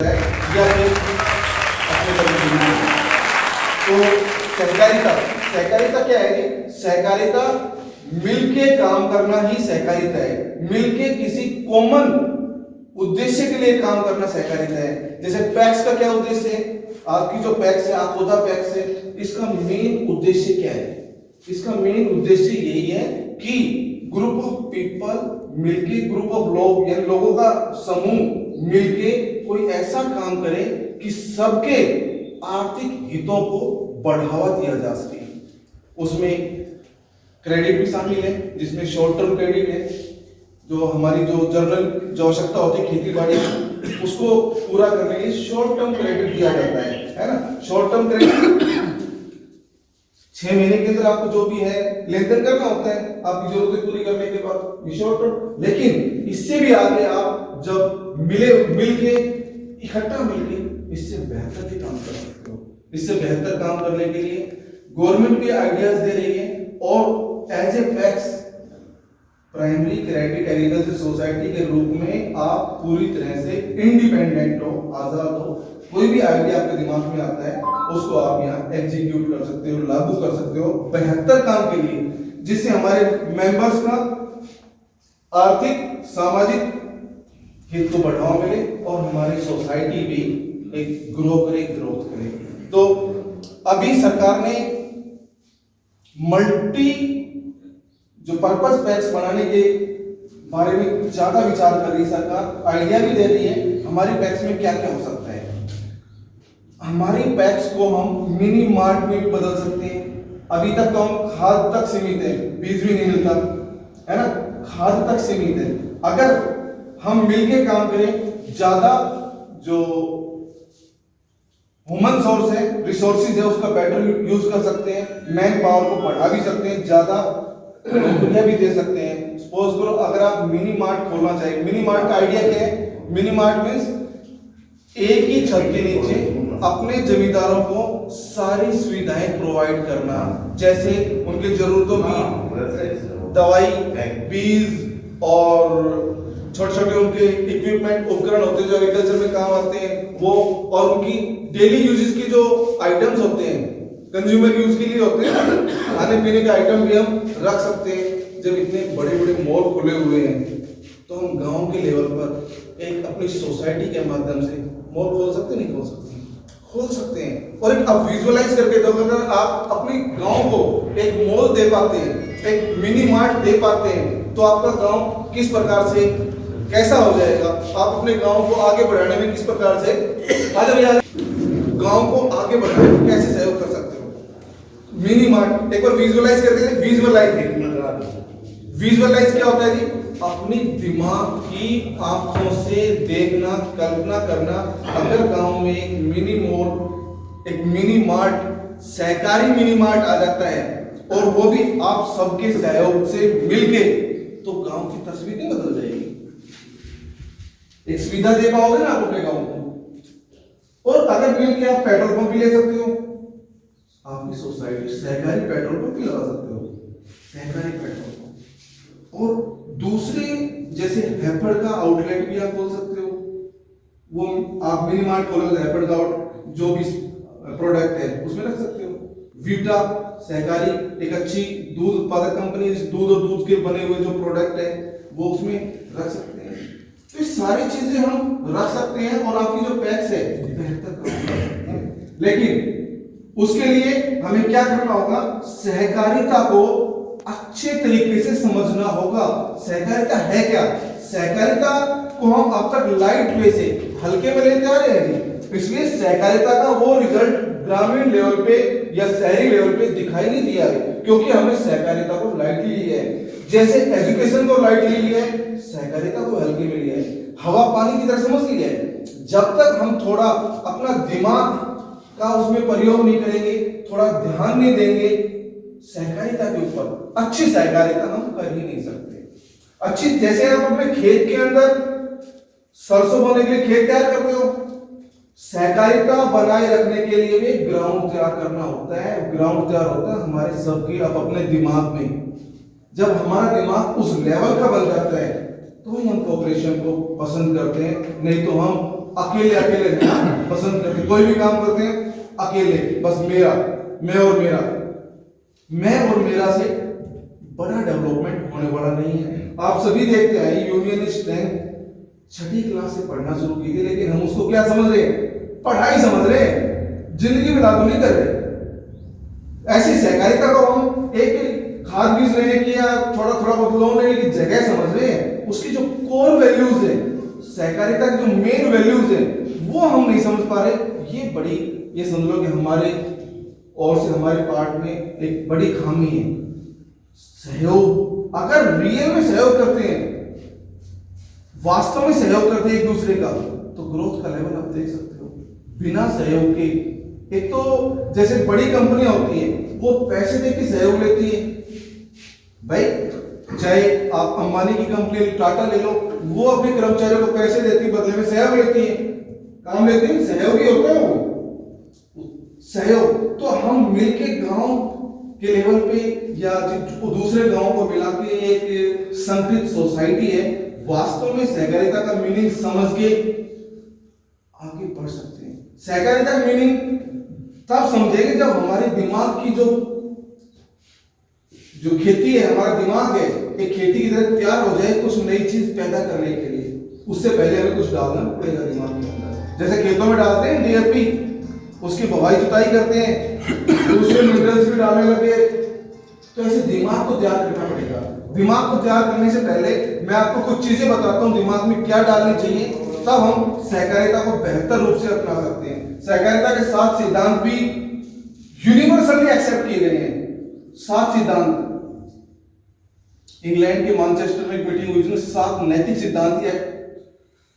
या फिर अपने बड़े तो सहकारिता सहकारिता क्या है जी? सहकारिता मिलके काम करना ही सहकारिता है। मिलके किसी कॉमन उद्देश्य के लिए काम करना सहकारिता है। जैसे पैक्स का क्या उद्देश्य है? आपकी जो पैक्स है, आपदा पैक्स है, इसका मेन उद्देश्य क्या है? इसका मेन उद्देश्य यही है कि ग्रुप ऑफ पीपल मिलके, ग्रुप ऑफ लोग या लोगों का समूह मिलके कोई ऐसा काम करे कि सबके आर्थिक हितों को बढ़ावा दिया जा सके। उसमें क्रेडिट भी शामिल है, जिसमें शॉर्ट टर्म क्रेडिट है, जो हमारी जो जनरल जो आवश्यकता होती है खेती बाड़ी उसको पूरा करने के लिए शॉर्ट टर्म क्रेडिट दिया जाता है ना। शॉर्ट टर्म क्रेडिट 6 महीने के अंदर आपको जो भी है लेन देन करना होता है आपकी जरूरतें पूरी करने के बाद, शॉर्ट टर्म। लेकिन इससे भी आगे आप जब मिलके इकट्ठा मिलके इससे बेहतर भी काम कर सकते हो। इससे बेहतर काम करने के लिए गवर्नमेंट भी आइडियाज दे रही है और as a PACS primary credit agriculture society के रूप में आप पूरी तरह से इंडिपेंडेंट हो, आजाद हो। कोई भी आइडिया आपके दिमाग में आता है उसको आप यहाँ एग्जीक्यूट कर सकते हो, लागू कर सकते हो बेहतर काम के लिए, जिससे हमारे मेंबर्स का आर्थिक सामाजिक हित को बढ़ावा मिले और हमारी सोसाइटी भी एक ग्रोथ करे। तो अभी सरकार ने मल्टी जो पर्पस पैक्स बनाने के बारे में ज्यादा विचार कर रही है सरकार, आइडिया भी दे रही है हमारी पैक्स में क्या क्या हो सकता है। हमारी पैक्स को हम मिनी मार्ट में भी बदल सकते हैं। अभी तक तो हम खाद तक सीमित है, बीज भी नहीं मिलता है ना, खाद तक सीमित है। अगर हम मिलके काम करें, ज्यादा जो ह्यूमन सोर्स है, रिसोर्सेज है, उसका बेटर यूज कर सकते हैं, मैन पावर को बढ़ा भी सकते हैं, ज्यादा नौकरियां भी दे सकते हैं। सपोज करो अगर आप मिनी मार्ट खोलना चाहिए, मिनी मार्ट का आइडिया क्या है? मिनी मार्ट मींस एक ही छत के नीचे अपने जमींदारों को सारी सुविधाएं प्रोवाइड करना, जैसे उनकी जरूरतों की दवाई, बीज और छोटे छोटे उनके इक्विपमेंट उपकरण होते हैं जो एग्रीकल्चर में काम आते हैं वो, और उनकी डेली यूजेस की जो आइटम्स होते हैं कंज्यूमर यूज के लिए होते हैं, खाने पीने के आइटम भी हम रख सकते हैं। जब इतने बड़े बड़े मॉल खुले हुए हैं तो हम गांव के लेवल पर एक अपनी सोसाइटी के माध्यम से मॉल खोल सकते नहीं खोल सकते? खोल सकते हैं। और एक आप विजुअलाइज करके दो, अगर आप अपने गांव को एक मॉल दे पाते हैं, एक मिनी मार्ट दे पाते हैं, तो आपका गांव किस प्रकार से कैसा हो जाएगा। आप अपने गांव को आगे बढ़ाने में किस प्रकार से गांव को आगे बढ़ाने में कैसे सहयोग कर सकते हो। मिनी मार्ट एक बार विजुअलाइज करके विजुअलाइज क्या होता है जी? अपनी दिमाग की आंखों से देखना, कल्पना करना। अगर गांव में एक मिनी मॉल, एक मिनी मार्ट, सहकारी मिनी मार्ट आ जाता है और वो भी आप सबके सहयोग से मिलके, तो गांव की तस्वीर नहीं बदल जाएगी। एक सुविधा दे पाओगे ना आप अपने गांव को। और अगर मिलके आप पेट्रोल पंप भी ले सकते हो, आपकी सोसाइटी सहकारी पेट्रोल पंप भी लगा सकते हो, सहकारी पेट्रोल पंप। और दूसरे जैसे हैफेड का आउटलेट भी आप खोल सकते हो। वो आप मिनी मार्ट खोलोगे, हैफेड का जो भी प्रोडक्ट है उसमें रख सकते हो। वीटा सहकारी एक अच्छी दूध उत्पादक कंपनी, दूध और दूध के बने हुए जो प्रोडक्ट है वो उसमें रख सकते हैं। तो ये सारी चीजें हम रख सकते हैं और आपकी जो पैक्स है बेहतर काम कर सकते हैं। लेकिन उसके लिए हमें क्या करना होगा? सहकारिता को अच्छे तरीके से समझना होगा। सहकारिता है क्या? सहकारिता को हम अब तक लाइट वे से, हल्के में लेते आ रहे हैं, इसलिए सहकारिता का वो रिजल्ट ग्रामीण लेवल पे या शहरी लेवल पे दिखाई नहीं दिया है, क्योंकि हमने सहकारिता को लाइटली लिया है। जैसे एजुकेशन को लाइटली लिया है, सहकारिता को हल्के में लिया है, हवा पानी की तरह समझ लिया है। जब तक हम थोड़ा अपना दिमाग का उसमें प्रयोग नहीं करेंगे, थोड़ा ध्यान नहीं देंगे सहकारिता के ऊपर, अच्छी सहकारिता हम कर ही नहीं सकते। अच्छी, जैसे आप अपने खेत के अंदर सरसों बोने के लिए खेत तैयार करते हो, सहकारिता बनाए रखने के लिए भी ग्राउंड तैयार करना होता है। ग्राउंड तैयार होता है हमारे सबके अब अपने दिमाग में। जब हमारा दिमाग उस लेवल का बन जाता है तो ही हम कोऑपरेशन को पसंद करते हैं, नहीं तो हम अकेले अकेले रहना पसंद करते हैं। कोई भी काम करते हैं अकेले, बस मेरा, मैं और मेरा, मैं और मेरा से बड़ा डेवलपमेंट होने वाला नहीं है। आप सभी देखते हैं यूनियनिस्ट ने छठी क्लास से पढ़ना शुरू की थी, लेकिन हम उसको क्या समझ रहे हैं? पढ़ाई समझ रहे हैं, जिंदगी में लागू नहीं कर रहे। ऐसी सहकारिता को हम एक खाद बीज लेने की या थोड़ा थोड़ा बहुत लोन लेने की जगह समझ रहे हैं। उसकी जो कोर वैल्यूज है, सहकारिता की जो मेन वैल्यूज है, वो हम नहीं समझ पा रहे। ये बड़ी, ये समझ लो कि हमारे और से हमारे पार्ट में एक बड़ी खामी है। सहयोग, अगर रियल में सहयोग करते हैं, वास्तव में सहयोग करते हैं एक दूसरे का, तो ग्रोथ का लेवल आप देख सकते हो। बिना सहयोग के, एक तो जैसे बड़ी कंपनियां होती है वो पैसे दे के सहयोग लेती है भाई, चाहे आप अंबानी की कंपनी टाटा ले लो, वो अपने कर्मचारियों को पैसे देती है, बदले में सहयोग लेती है, काम लेती है, सहयोगी होता है वो सहयोग। तो हम मिलके गांव के लेवल पे या दूसरे गांव को मिला के एक संगठित सोसाइटी है, वास्तव में सहकारिता का मीनिंग समझ के आगे बढ़ सकते हैं। सहकारिता का मीनिंग तब समझेंगे जब हमारे दिमाग की जो खेती है, हमारा दिमाग है, एक खेती की तरह तैयार हो जाए कुछ नई चीज पैदा करने के लिए। उससे पहले हमें कुछ डालना पड़ेगा दिमाग के अंदर। जैसे खेतों में डालते हैं डीएपी, उसकी बुवाई जुताई करते हैं, दूसरे मिनरल्स भी डालने लगे, तो ऐसे दिमाग को तैयार करना पड़ेगा। दिमाग को तैयार करने से पहले मैं आपको कुछ चीजें बताता हूं दिमाग में क्या डालनी चाहिए, तब हम सहकारिता को बेहतर रूप से अपना सकते हैं। सहकारिता के 7 सिद्धांत भी यूनिवर्सली एक्सेप्ट किए गए हैं। 7 सिद्धांत, इंग्लैंड के मैनचेस्टर में एक मीटिंग हुई, उसने 7 नैतिक सिद्धांत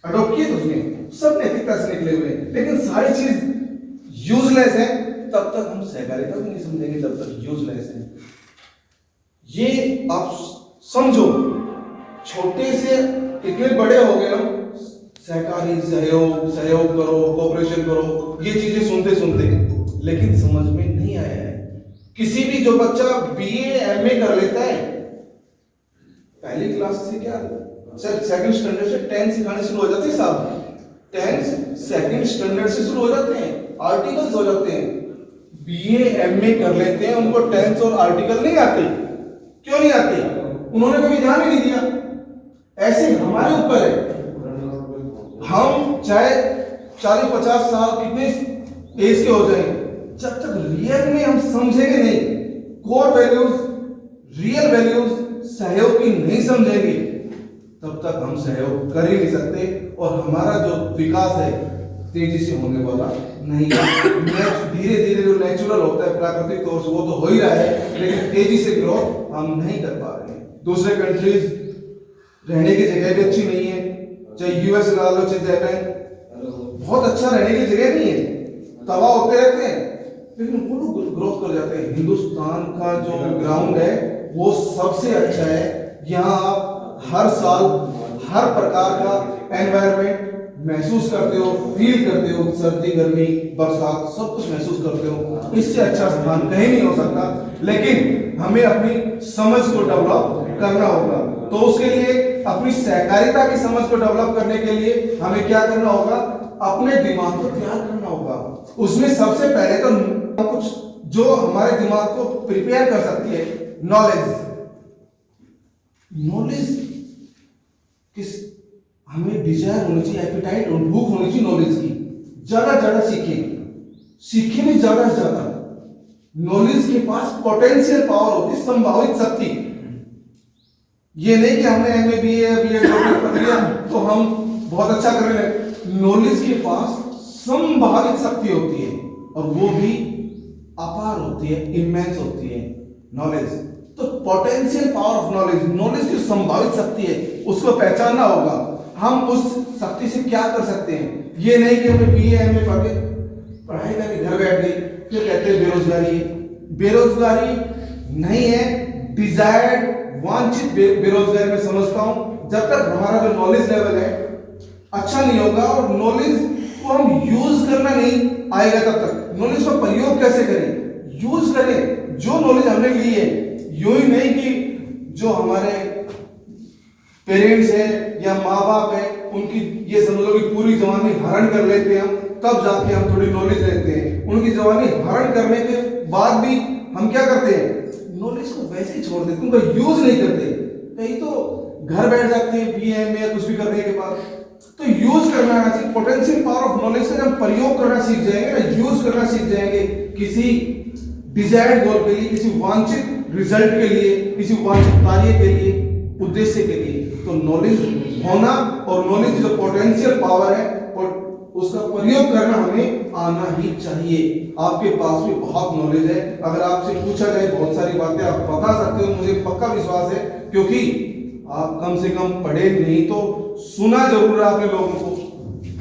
अडॉप्ट किए, तो उसमें सब नैतिकता से निकले हुए हैं, लेकिन सारी चीज यूजलेस है। तब तक हम सहकारिता को नहीं समझेंगे जब तक यूजलेस है। ये आप समझो, छोटे से कितने बड़े हो गए हम, सहकारी, सहयोग करो, कोऑपरेशन करो, ये चीजें सुनते सुनते, लेकिन समझ में नहीं आया है। किसी भी जो बच्चा बीए एमए कर लेता है, पहली क्लास से क्या सेकंड स्टैंडर्ड से 10 सिखाने शुरू हो जाते हैं साहब, 10 सेकंड स्टैंडर्ड से शुरू हो जाते हैं, आर्टिकल्स हो जाते हैं। बीए एमए कर लेते हैं, उनको टेंस और आर्टिकल नहीं आते। क्यों नहीं आते? उन्होंने कभी ध्यान ही नहीं दिया। ऐसे हमारे ऊपर है, हम चाहे 40-50 साल कितने एज के हो जाए, जब तक रियल में हम समझेंगे नहीं, कोर वैल्यूज, रियल वैल्यूज सहयोग की नहीं समझेंगे, तब तक हम सहयोग कर ही नहीं सकते, और हमारा जो विकास है तेजी से होने वाला नहीं है। धीरे धीरे जो नेचुरल होता है प्राकृतिक तौर से, वो तो हो ही रहा है, लेकिन तेजी से ग्रोथ हम नहीं कर पा रहे हैं। दूसरे कंट्रीज रहने की जगह भी अच्छी नहीं है, चाहे यूएस ला लो, चाहे जापान, बहुत अच्छा रहने की जगह नहीं है, तबाह होते रहते हैं, लेकिन वो लोग ग्रोथ कर जाते हैं। हिंदुस्तान का जो ग्राउंड है वो सबसे अच्छा है। यहाँ आप हर साल हर प्रकार का एनवायरनमेंट महसूस करते हो, फील करते हो, सर्दी गर्मी बरसात सब कुछ महसूस करते हो। इससे अच्छा स्थान कहीं नहीं हो सकता, लेकिन हमें अपनी समझ को डेवलप करना होगा। तो उसके लिए अपनी सहकारिता की समझ को डेवलप करने के लिए हमें क्या करना होगा? अपने दिमाग को तैयार करना होगा। उसमें सबसे पहले तो कुछ जो हमारे दिमाग को प्रिपेयर कर सकती है, नॉलेज किस हमें डिजायर होनी चाहिए, एपिटाइट और भूख होनी चाहिए नॉलेज की। ज्यादा सीखे में ज्यादा से ज्यादा। नॉलेज के पास पोटेंशियल पावर होती है, संभावित शक्ति। ये नहीं कि हमने एमए बीए पढ़ लिया तो हम बहुत अच्छा कर रहे हैं। नॉलेज के पास संभावित शक्ति होती है, और वो भी अपार होती है, इमेंस होती है नॉलेज। तो पोटेंशियल पावर ऑफ नॉलेज की संभावित शक्ति है, उसको पहचानना होगा। हम उस शक्ति से क्या कर सकते हैं? ये नहीं कि हमें बीए एमए पढ़ के पढ़ाई करके घर बैठ गई, फिर कहते हैं बेरोजगारी। बेरोजगारी नहीं है, डिजायर्ड वांछित बेरोजगारी मैं समझता हूं। जब तक हमारा जो नॉलेज लेवल है अच्छा नहीं होगा, और नॉलेज को हम यूज करना नहीं आएगा, तब तक नॉलेज का प्रयोग कैसे करें? यूज करें। जो नॉलेज हमने ली है, यूं ही नहीं कि जो हमारे पेरेंट्स है या माँ बाप है उनकी ये समझ लो कि पूरी जवानी हरण कर लेते हैं हम, तब जाके हम थोड़ी नॉलेज लेते हैं। उनकी जवानी हरण करने के बाद भी हम क्या करते हैं, नॉलेज को वैसे ही छोड़ देते, उनका यूज नहीं करते। कहीं तो घर बैठ जाते हैं बीए में कुछ भी करने के बाद। तो यूज करना आना चाहिए। पोटेंशियल पावर ऑफ नॉलेज का जब प्रयोग करना सीख जाएंगे ना, यूज करना सीख जाएंगे किसी डिजायर्ड गोल के लिए, किसी वांछित रिजल्ट के लिए, किसी वांछित कार्य के लिए, उद्देश्य के लिए, तो नॉलेज होना और नॉलेज जो पोटेंशियल पावर है उसका प्रयोग करना हमें आना ही चाहिए। आपके पास भी बहुत नॉलेज है, अगर आपसे पूछा जाए बहुत सारी बातें आप बता सकते हो, मुझे पक्का विश्वास है, क्योंकि आप कम से कम पढ़े नहीं तो सुना जरूर है आपने लोगों को।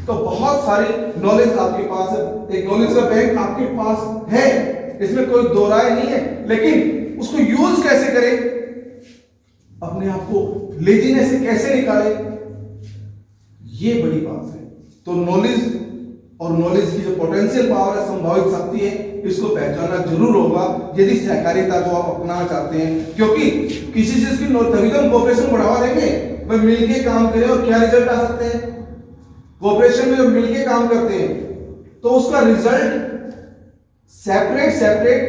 तो बहुत सारी नॉलेज आपके पास है, एक नॉलेज का बैंक आपके पास है, इसमें कोई दो राय नहीं है। लेकिन उसको यूज कैसे करें, अपने आप को लेजीनेस से कैसे निकाले, ये बड़ी बात है। तो नॉलेज और नॉलेज की जो पोटेंशियल पावर है, संभावित शक्ति है, इसको पहचानना जरूर होगा यदि सहकारिता को आप अपनाना चाहते हैं। क्योंकि किसी चीज की तभी तो हम कोऑपरेशन बढ़ावा देंगे, भाई मिलके काम करें और क्या रिजल्ट आ सकते हैं। कोऑपरेशन में जब मिलके काम करते हैं तो उसका रिजल्ट सेपरेट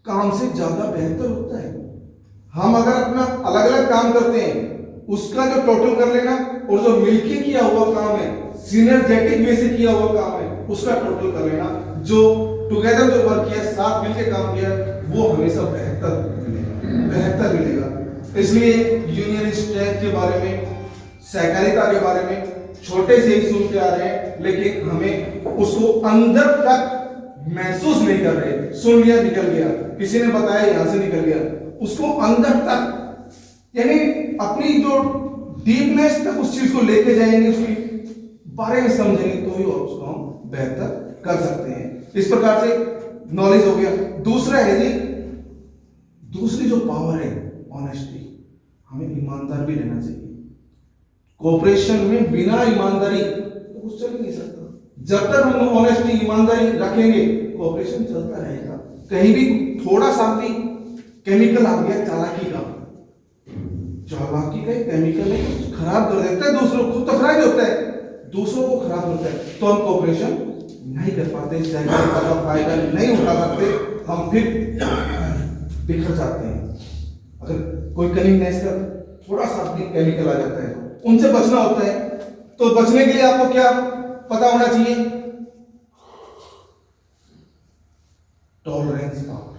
काम से ज्यादा बेहतर होता है। हम अगर अपना अलग अलग काम करते हैं, उसका जो टोटल कर लेना और जो मिलके किया हुआ काम है, सिनर्जेटिक वे से किया हुआ काम है, उसका टोटल कर लेना, जो टुगेदर जो वर्क किया, साथ मिलके काम किया, वो हमेशा बेहतर मिलेगा। इसलिए यूनियन स्ट्रेंथ के बारे में, सहकारिता के बारे में छोटे से ही सुनते आ रहे हैं, लेकिन हमें उसको अंदर तक महसूस नहीं कर रहे। सुन लिया, निकल गया, किसी ने बताया यहां से निकल गया, उसको अंदर तक, यानी अपनी जो डीपनेस तक उस चीज को लेके जाएंगे, उसकी बारे में समझेंगे, तो ही और उसको हम बेहतर कर सकते हैं। इस प्रकार से नॉलेज हो गया। दूसरा है जी, दूसरी जो पावर है ऑनेस्टी, हमें ईमानदार भी रहना चाहिए। कोऑपरेशन में बिना ईमानदारी तो कुछ चल नहीं सकता। जब तक हम ऑनेस्टी, ईमानदारी रखेंगे, कोऑपरेशन चलता रहेगा। कहीं भी थोड़ा सा भी केमिकल आ गया चालाकी का केमिकल है, खराब कर देता है दूसरों को, तो खराब होता है, दूसरों को खराब होता है, तो हम कोऑपरेशन नहीं कर पाते, सहकारिता का फायदा नहीं उठा सकते, हम फिर बिखर जाते हैं। अगर कोई कलीगनेस का थोड़ा सा भी केमिकल आ जाता है, उनसे बचना होता है। तो बचने के लिए आपको क्या पता होना चाहिए, टॉलरेंस पावर।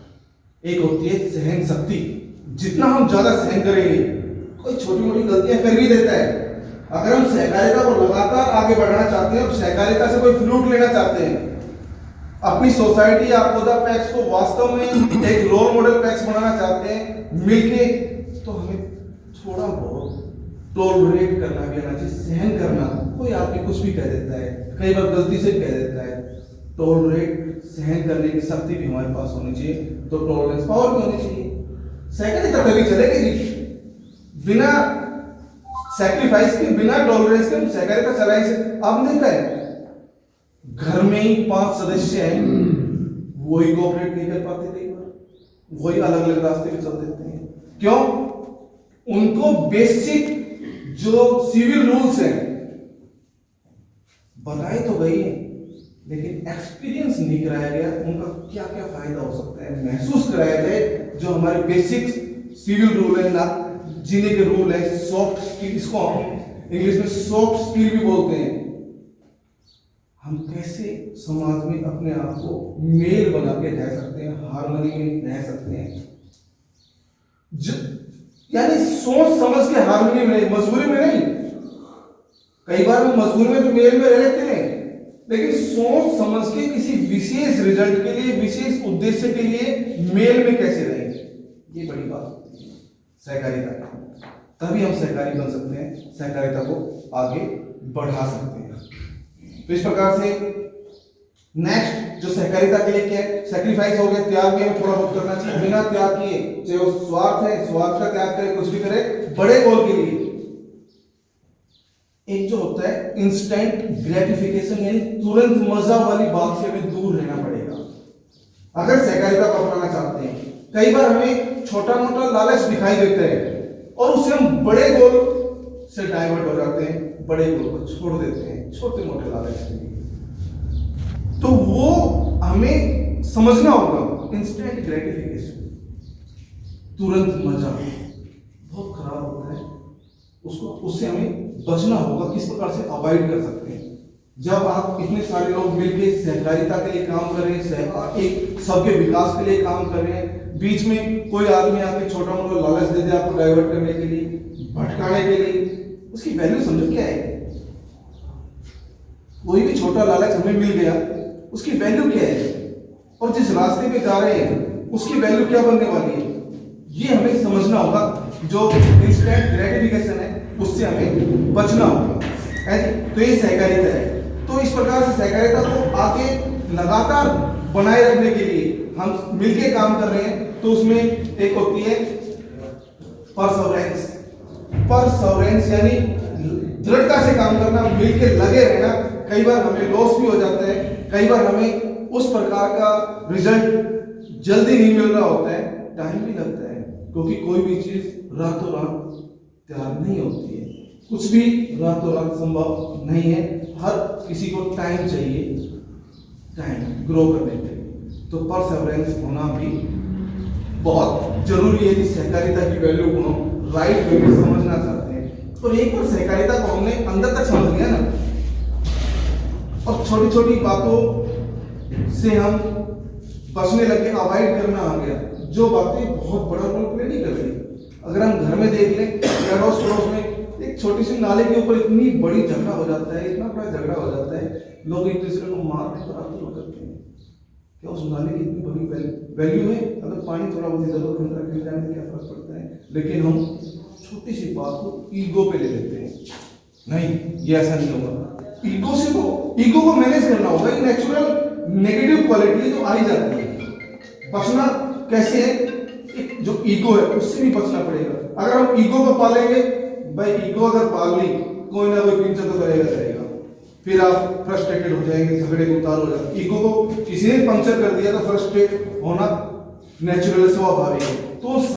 एक होती है सहन शक्ति, जितना हम ज्यादा सहन करेंगे, कोई छोटी मोटी गलतियां कर भी देता है। अगर हम सहकारिता को लगातार आगे बढ़ाना चाहते हैं और सहकारिता से कोई फ्लूट लेना चाहते हैं, अपनी सोसाइटी आपदा पैक्स को वास्तव में एक रोल मॉडल पैक्स बनाना चाहते हैं मिलके, तो हमें थोड़ा बहुत टॉलरेट करना भी आना चाहिए, सहन करना। कोई आपके कुछ भी कह देता है, कई बार गलती से कह देता है, टॉलरेट सहन करने की शक्ति भी हमारे पास होनी चाहिए। तो टॉलरेंस पावर भी होनी चाहिए। सहकारिता तभी चलेगी, बिना सैक्रिफाइस के, बिना टॉलरेंस के सहकारिता चलाई से। आपने देखा है घर में ही 5 सदस्य हैं, वही कोऑपरेट नहीं कर पाते, कई बार वही अलग अलग रास्ते पे चल देते हैं। क्यों? उनको बेसिक जो सिविल रूल्स हैं बताए तो गई है, लेकिन एक्सपीरियंस नहीं कराया गया, उनका क्या क्या फायदा हो सकता है महसूस कराया जाए। जो हमारे बेसिक सिविल रूल है ना, जीने के रूल है, सॉफ्ट स्किल, इसको हम इंग्लिश में सॉफ्ट स्किल भी बोलते हैं। हम कैसे समाज में अपने आप को मेल बना के रह सकते हैं, हार्मनी में रह सकते हैं, यानी सोच समझ के हार्मनी में, मजबूरी में नहीं। कई बार हम मजबूरी में तो मेल में रह लेते हैं, लेकिन सोच समझ के किसी विशेष रिजल्ट के लिए, विशेष उद्देश्य के लिए मेल में कैसे रहेंगे, ये बड़ी बात होती है सहकारिता। तभी हम सहकारी बन सकते हैं, सहकारिता को आगे बढ़ा सकते हैं। तो इस प्रकार से नेक्स्ट जो सहकारिता के लिए क्या है, सैक्रिफाइस हो गया, त्याग भी हमें थोड़ा बहुत करना चाहिए, बिना त्याग किए, चाहे वो स्वार्थ है, स्वार्थ का त्याग करे, कुछ भी करे बड़े गोल के लिए। एक जो होता है इंस्टेंट ग्रेटिफिकेशन, यानी तुरंत मजा वाली बात से हमें दूर रहना पड़ेगा अगर सहकारिता को अपनाना चाहते हैं। कई बार हमें छोटा मोटा लालच दिखाई देता है और उससे हम बड़े गोल से डाइवर्ट हो जाते हैं, बड़े गोल को छोड़ देते हैं छोटे मोटे लालच के लिए। तो वो हमें समझना होगा, इंस्टेंट ग्रेटिफिकेशन, तुरंत मजा बहुत खराब होता है, उससे हमें बचना होगा। किस प्रकार से अवॉइड कर सकते हैं? जब आप इतने सारे लोग मिलकर सहकारिता के लिए काम कर रहे हैं, एक सबके विकास के लिए काम कर रहे हैं, बीच में कोई आदमी आके छोटा मोटा लालच दे दे आपको डाइवर्ट करने के लिए, भटकाने के लिए, उसकी वैल्यू समझो क्या है? कोई भी छोटा लालच हमें मिल गया, उसकी वैल्यू क्या है? और जिस रास्ते पे जा रहे हैं उसकी वैल्यू क्या बनने वाली है? ये हमें समझना होगा। जो इंस्टेंट ग्रेटिफिकेशन है उससे हमें बचना होगा, है जी? तो ये सहकारिता है। तो इस प्रकार से सहकारिता को आगे लगातार बनाए रखने के लिए हम मिलके काम कर रहे हैं। तो उसमें एक होती है परसेवरेंस, परसेवरेंस यानी दृढ़ता से काम करना, मिलके लगे रहना। कई बार हमें लॉस भी हो जाता है, कई बार हमें उस प्रकार का रिजल्ट जल्दी नहीं मिल रहा होता है, टाइम भी लगता है, क्योंकि कोई भी चीज रातों रात तैयार नहीं होती है, कुछ भी रातों रात संभव नहीं है। हर किसी को टाइम चाहिए, टाइम ग्रो करने के लिए। तो परसेवरेंस होना भी बहुत जरूरी है। इस सहकारिता की वैल्यू को हम राइट वे में समझना चाहते हैं। और एक बार सहकारिता को हमने अंदर तक समझ लिया ना, और छोटी छोटी बातों से हम बचने लगे, अवॉइड करना आ गया, जो बातें बहुत बड़ा रोल प्ले नहीं कर रही। अगर हम घर में देख लें, अड़ोस पड़ोस में एक छोटी सी नाले के ऊपर इतनी बड़ी झगड़ा हो जाता है, इतना बड़ा झगड़ा हो जाता है, लोग एक दूसरे को मारने पर आतुर हो जाते हैं। क्या उस नाले की इतनी बड़ी वैल्यू है? अगर पानी थोड़ा बहुत इधर उधर गिर जाने से क्या फर्क पड़ता है? लेकिन हम छोटी सी बात को ईगो पे ले लेते हैं। नहीं, ये ऐसा नहीं होगा। ईगो को मैनेज करना होगा। ये नेचुरल नेगेटिव क्वालिटी जो आई जाती है, बचना कैसे है? जो ईगो है उससे भी बचना पड़ेगा। अगर हम ईगो को पालेंगे, भाई ईगो अगर पाल ली, कोई ना कोई पिंचर तो करेगा, फिर आप फ्रस्ट्रेटेड हो जाएंगे, झगड़े को उतार हो जाएंगे। ईगो को किसी ने पंक्चर कर दिया तो फ्रस्ट्रेट होना नेचुरल, स्वाभाविक है। तो